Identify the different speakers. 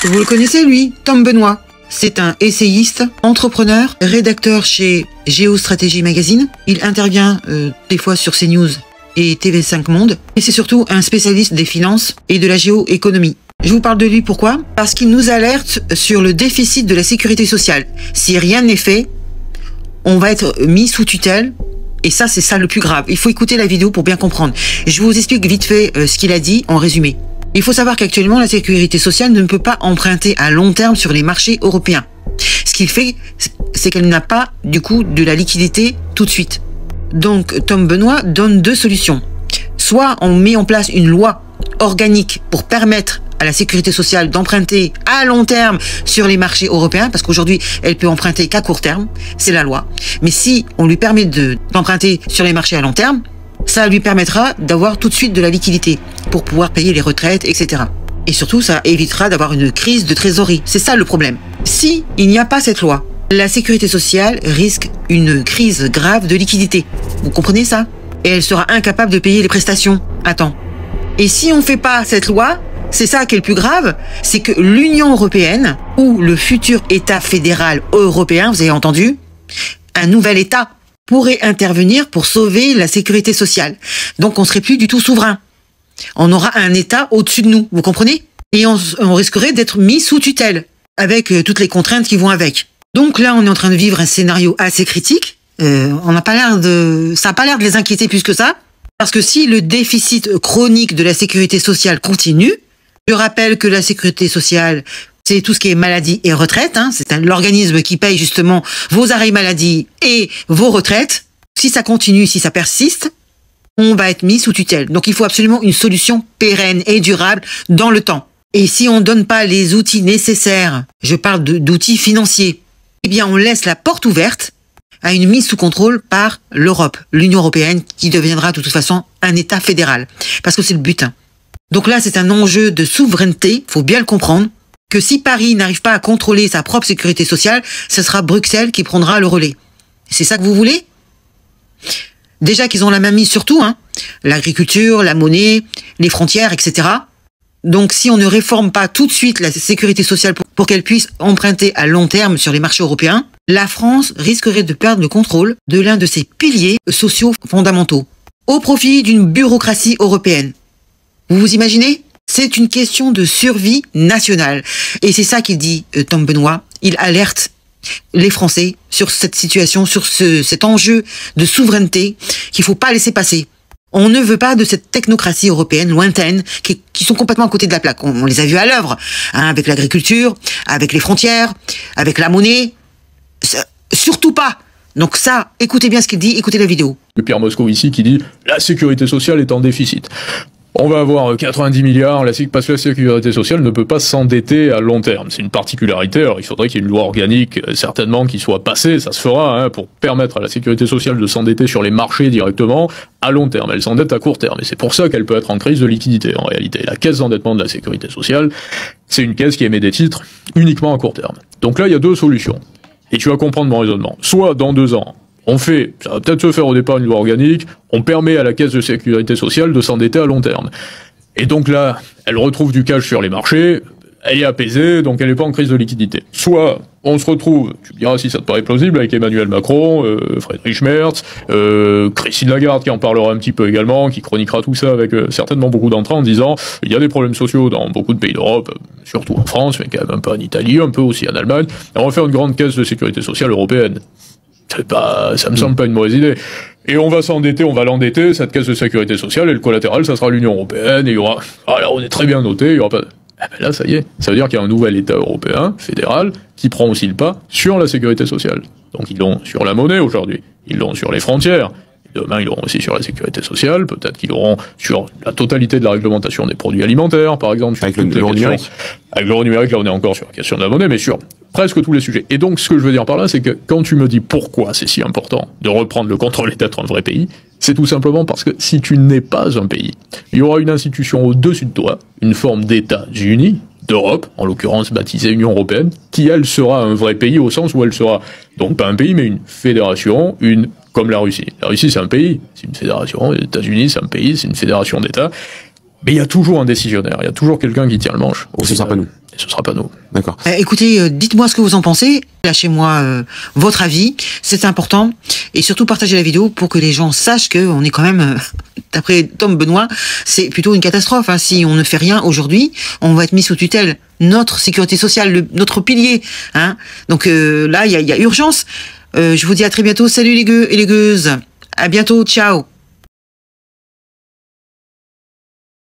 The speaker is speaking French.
Speaker 1: Vous le connaissez, lui, Tom Benoît. C'est un essayiste, entrepreneur, rédacteur chez Géostratégie Magazine. Il intervient des fois sur CNews et TV5 Monde. Et c'est surtout un spécialiste des finances et de la géoéconomie. Je vous parle de lui, pourquoi? Parce qu'il nous alerte sur le déficit de la sécurité sociale. Si rien n'est fait, on va être mis sous tutelle. Et ça, c'est ça le plus grave. Il faut écouter la vidéo pour bien comprendre. Je vous explique vite fait ce qu'il a dit en résumé. Il faut savoir qu'actuellement, la sécurité sociale ne peut pas emprunter à long terme sur les marchés européens. Ce qu'il fait, c'est qu'elle n'a pas, du coup, de la liquidité tout de suite. Donc, Tom Benoît donne deux solutions. Soit on met en place une loi organique pour permettre à la sécurité sociale d'emprunter à long terme sur les marchés européens, parce qu'aujourd'hui, elle peut emprunter qu'à court terme, c'est la loi. Mais si on lui permet d'emprunter sur les marchés à long terme, ça lui permettra d'avoir tout de suite de la liquidité pour pouvoir payer les retraites, etc. Et surtout, ça évitera d'avoir une crise de trésorerie. C'est ça le problème. Si il n'y a pas cette loi, la sécurité sociale risque une crise grave de liquidité. Vous comprenez ça? Et elle sera incapable de payer les prestations à temps. Et si on ne fait pas cette loi, c'est ça qui est le plus grave, c'est que l'Union européenne, ou le futur État fédéral européen, vous avez entendu, un nouvel État pourrait intervenir pour sauver la sécurité sociale. Donc on serait plus du tout souverain. On aura un État au-dessus de nous, vous comprenez? Et on risquerait d'être mis sous tutelle, avec toutes les contraintes qui vont avec. Donc là, on est en train de vivre un scénario assez critique. Ça n'a pas l'air de les inquiéter plus que ça. Parce que si le déficit chronique de la sécurité sociale continue, je rappelle que la sécurité sociale, c'est tout ce qui est maladie et retraite. Hein, c'est l'organisme qui paye justement vos arrêts maladie et vos retraites. Si ça continue, si ça persiste, on va être mis sous tutelle. Donc il faut absolument une solution pérenne et durable dans le temps. Et si on ne donne pas les outils nécessaires, je parle d'outils financiers, eh bien on laisse la porte ouverte à une mise sous contrôle par l'Europe, l'Union européenne, qui deviendra de toute façon un État fédéral. Parce que c'est le but. Donc là, c'est un enjeu de souveraineté, faut bien le comprendre, que si Paris n'arrive pas à contrôler sa propre sécurité sociale, ce sera Bruxelles qui prendra le relais. C'est ça que vous voulez? Déjà qu'ils ont la main mise sur tout, hein, l'agriculture, la monnaie, les frontières, etc. Donc si on ne réforme pas tout de suite la sécurité sociale pour qu'elle puisse emprunter à long terme sur les marchés européens, la France risquerait de perdre le contrôle de l'un de ses piliers sociaux fondamentaux, au profit d'une bureaucratie européenne. Vous vous imaginez? C'est une question de survie nationale. Et c'est ça qu'il dit, Tom Benoît. Il alerte les Français sur cette situation, sur cet enjeu de souveraineté qu'il faut pas laisser passer. On ne veut pas de cette technocratie européenne lointaine qui sont complètement à côté de la plaque. On les a vus à l'œuvre, hein, avec l'agriculture, avec les frontières, avec la monnaie. Surtout pas. Donc ça, écoutez bien ce qu'il dit, écoutez la vidéo.
Speaker 2: Pierre Moscovici qui dit « La sécurité sociale est en déficit ». On va avoir 90 milliards, parce que la sécurité sociale ne peut pas s'endetter à long terme. C'est une particularité. Alors, il faudrait qu'il y ait une loi organique, certainement, qui soit passée, ça se fera, hein, pour permettre à la sécurité sociale de s'endetter sur les marchés directement à long terme. Elle s'endette à court terme. Et c'est pour ça qu'elle peut être en crise de liquidité, en réalité. La caisse d'endettement de la sécurité sociale, c'est une caisse qui émet des titres uniquement à court terme. Donc là, il y a deux solutions. Et tu vas comprendre mon raisonnement. Soit, dans 2 ans, ça va peut-être se faire au départ une loi organique, on permet à la caisse de sécurité sociale de s'endetter à long terme. Et donc là, elle retrouve du cash sur les marchés, elle est apaisée, donc elle n'est pas en crise de liquidité. Soit, on se retrouve, tu me diras si ça te paraît plausible, avec Emmanuel Macron, Friedrich Merz, Christine Lagarde qui en parlera un petit peu également, qui chroniquera tout ça avec certainement beaucoup d'entrain en disant il y a des problèmes sociaux dans beaucoup de pays d'Europe, surtout en France, mais quand même un peu en Italie, un peu aussi en Allemagne, et on va faire une grande caisse de sécurité sociale européenne. Ça me semble pas une mauvaise idée. Et on va s'endetter, on va l'endetter, cette caisse de sécurité sociale, et le collatéral, ça sera l'Union européenne, et il y aura, alors on est très bien noté, il y aura pas, ben là, ça y est. Ça veut dire qu'il y a un nouvel État européen, fédéral, qui prend aussi le pas sur la sécurité sociale. Donc ils l'ont sur la monnaie aujourd'hui, ils l'ont sur les frontières, demain ils l'auront aussi sur la sécurité sociale, peut-être qu'ils l'auront sur la totalité de la réglementation des produits alimentaires, par exemple.
Speaker 3: Avec l'euro numérique.
Speaker 2: Avec l'euro numérique, là on est encore sur la question de la monnaie, mais sur presque tous les sujets. Et donc, ce que je veux dire par là, c'est que quand tu me dis pourquoi c'est si important de reprendre le contrôle et d'être un vrai pays, c'est tout simplement parce que si tu n'es pas un pays, il y aura une institution au-dessus de toi, une forme d'État uni, d'Europe, en l'occurrence baptisée Union Européenne, qui elle sera un vrai pays au sens où elle sera, donc pas un pays, mais une fédération, comme la Russie. La Russie c'est un pays, c'est une fédération, les États-Unis c'est un pays, c'est une fédération d'États. Mais il y a toujours un décisionnaire, il y a toujours quelqu'un qui tient le manche.
Speaker 3: Et ce sera pas nous.
Speaker 2: Et ce sera pas nous.
Speaker 3: D'accord.
Speaker 1: Écoutez, dites-moi ce que vous en pensez. Lâchez-moi votre avis. C'est important. Et surtout, partagez la vidéo pour que les gens sachent qu'on est quand même, d'après Tom Benoît, c'est plutôt une catastrophe. Hein. Si on ne fait rien aujourd'hui, on va être mis sous tutelle. Notre sécurité sociale, notre pilier. Hein. Donc là, il y a urgence. Je vous dis à très bientôt. Salut les gueux et les gueuses. À bientôt. Ciao.